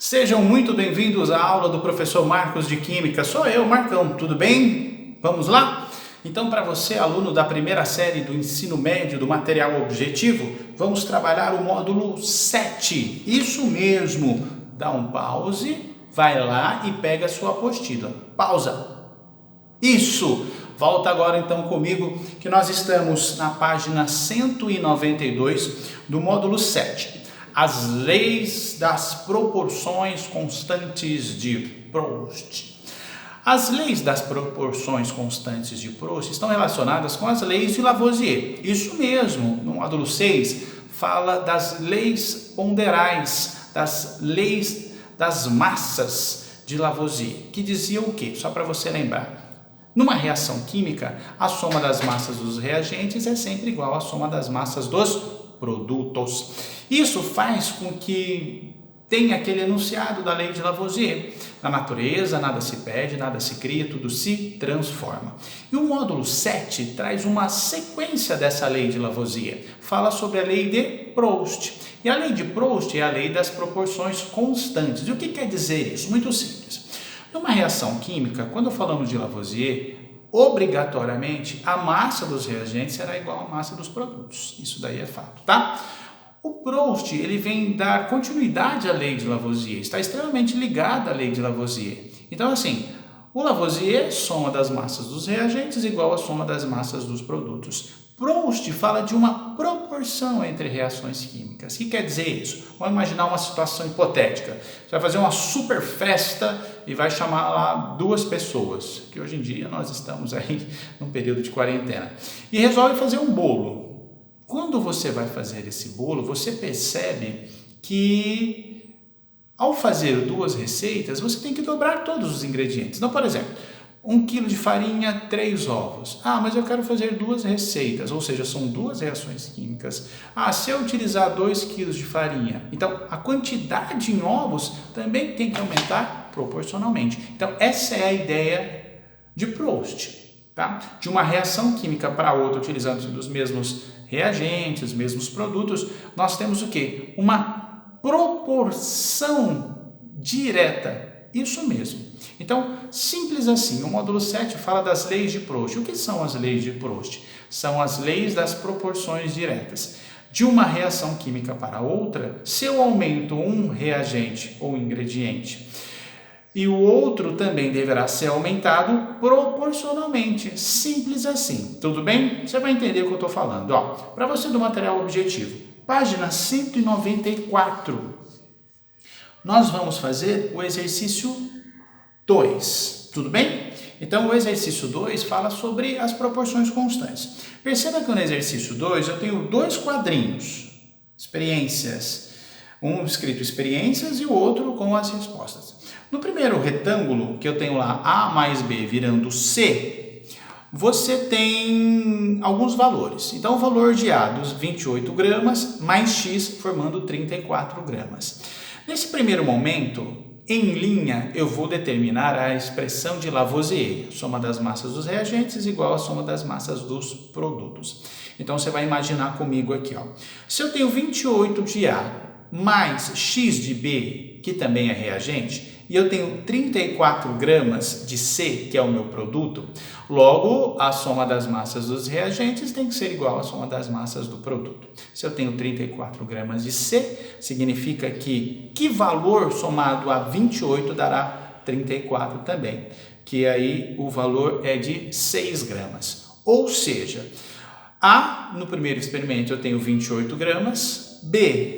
Sejam muito bem-vindos à aula do professor Marcos de Química. Sou eu, Marcão, tudo bem? Vamos lá? Então, para você, aluno da primeira série do ensino médio do material objetivo, vamos trabalhar o módulo 7. Isso mesmo, dá um pause, vai lá e pega a sua apostila. Pausa. Isso! Volta agora então comigo, que nós estamos na página 192 do módulo 7. As leis das proporções constantes de Proust. As leis das proporções constantes de Proust estão relacionadas com as leis de Lavoisier. Isso mesmo, no módulo 6 fala das leis ponderais, das leis das massas de Lavoisier, que dizia o quê? Só para você lembrar. Numa reação química, a soma das massas dos reagentes é sempre igual à soma das massas dos produtos. Isso faz com que tenha aquele enunciado da lei de Lavoisier. Na natureza, nada se perde, nada se cria, tudo se transforma. E o módulo 7 traz uma sequência dessa lei de Lavoisier. Fala sobre a lei de Proust. E a lei de Proust é a lei das proporções constantes. E o que quer dizer isso? Muito simples. Numa reação química, quando falamos de Lavoisier, obrigatoriamente a massa dos reagentes será igual à massa dos produtos. Isso daí é fato, tá? O Proust, ele vem dar continuidade à lei de Lavoisier, está extremamente ligado à lei de Lavoisier. Então, assim, o Lavoisier, soma das massas dos reagentes igual à soma das massas dos produtos. Proust fala de uma proporção entre reações químicas. O que quer dizer isso? Vamos imaginar uma situação hipotética. Você vai fazer uma super festa e vai chamar lá 2 pessoas, que hoje em dia nós estamos aí num período de quarentena, e resolve fazer um bolo. Quando você vai fazer esse bolo, você percebe que ao fazer 2 receitas, você tem que dobrar todos os ingredientes. Então, por exemplo, 1 kg de farinha, 3 ovos. Ah, mas eu quero fazer 2 receitas, ou seja, são 2 reações químicas. Ah, se eu utilizar 2 kg de farinha, então a quantidade em ovos também tem que aumentar proporcionalmente. Então, essa é a ideia de Proust, tá? De uma reação química para outra, utilizando os mesmos reagentes, os mesmos produtos, nós temos o quê? Uma proporção direta. Isso mesmo. Então, simples assim, o módulo 7 fala das leis de Proust. O que são as leis de Proust? São as leis das proporções diretas. De uma reação química para outra, se eu aumento um reagente ou ingrediente e o outro também deverá ser aumentado proporcionalmente. Simples assim. Tudo bem? Você vai entender o que eu estou falando. Para você do material objetivo, página 194. Nós vamos fazer o exercício 2, tudo bem? Então, o exercício 2 fala sobre as proporções constantes. Perceba que no exercício 2 eu tenho 2 quadrinhos, experiências, um escrito experiências e o outro com as respostas. No primeiro retângulo, que eu tenho lá A mais B virando C, você tem alguns valores. Então, o valor de A dos 28 gramas mais X formando 34 gramas. Nesse primeiro momento, em linha, eu vou determinar a expressão de Lavoisier, soma das massas dos reagentes igual à soma das massas dos produtos. Então, você vai imaginar comigo aqui, se eu tenho 28 de A mais X de B, que também é reagente, e eu tenho 34 gramas de C, que é o meu produto, logo a soma das massas dos reagentes tem que ser igual à soma das massas do produto. Se eu tenho 34 gramas de C, significa que valor somado a 28 dará 34 também, que aí o valor é de 6 gramas. Ou seja, A, no primeiro experimento, eu tenho 28 gramas, B,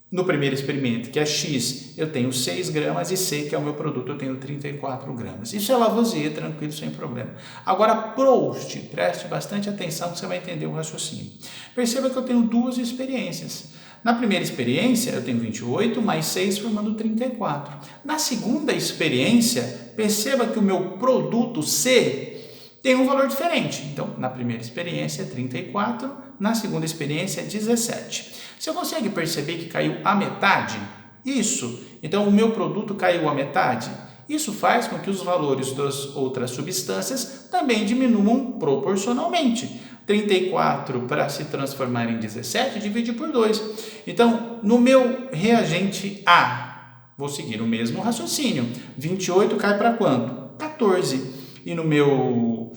no primeiro experimento, que é X, eu tenho 6 gramas e C, que é o meu produto, eu tenho 34 gramas. Isso é Lavoisier, tranquilo, sem problema. Agora, Proust, preste bastante atenção que você vai entender o raciocínio. Perceba que eu tenho 2 experiências. Na primeira experiência, eu tenho 28 mais 6 formando 34. Na segunda experiência, perceba que o meu produto C tem um valor diferente. Então, na primeira experiência é 34, na segunda experiência é 17. Você consegue perceber que caiu a metade? Isso. Então, o meu produto caiu a metade. Isso faz com que os valores das outras substâncias também diminuam proporcionalmente. 34 para se transformar em 17, divide por 2. Então, no meu reagente A, Vou seguir o mesmo raciocínio. 28 cai para quanto? 14. E no meu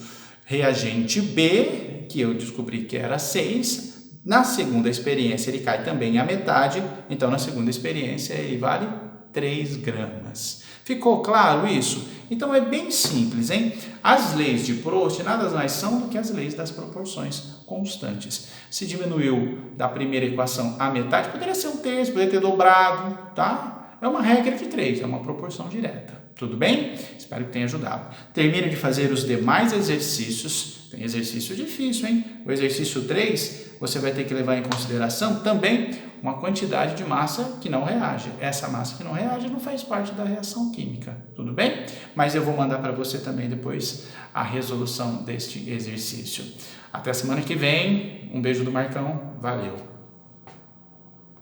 reagente B, que eu descobri que era 6, na segunda experiência ele cai também a metade, então na segunda experiência ele vale 3 gramas. Ficou claro isso? Então é bem simples, hein? As leis de Proust nada mais são do que as leis das proporções constantes. Se diminuiu da primeira equação a metade, poderia ser um terço, poderia ter dobrado, tá? É uma regra de 3, é uma proporção direta. Tudo bem? Espero que tenha ajudado. Termine de fazer os demais exercícios. Tem exercício difícil, hein? O exercício 3, você vai ter que levar em consideração também uma quantidade de massa que não reage. Essa massa que não reage não faz parte da reação química. Tudo bem? Mas eu vou mandar para você também depois a resolução deste exercício. Até semana que vem. Um beijo do Marcão. Valeu!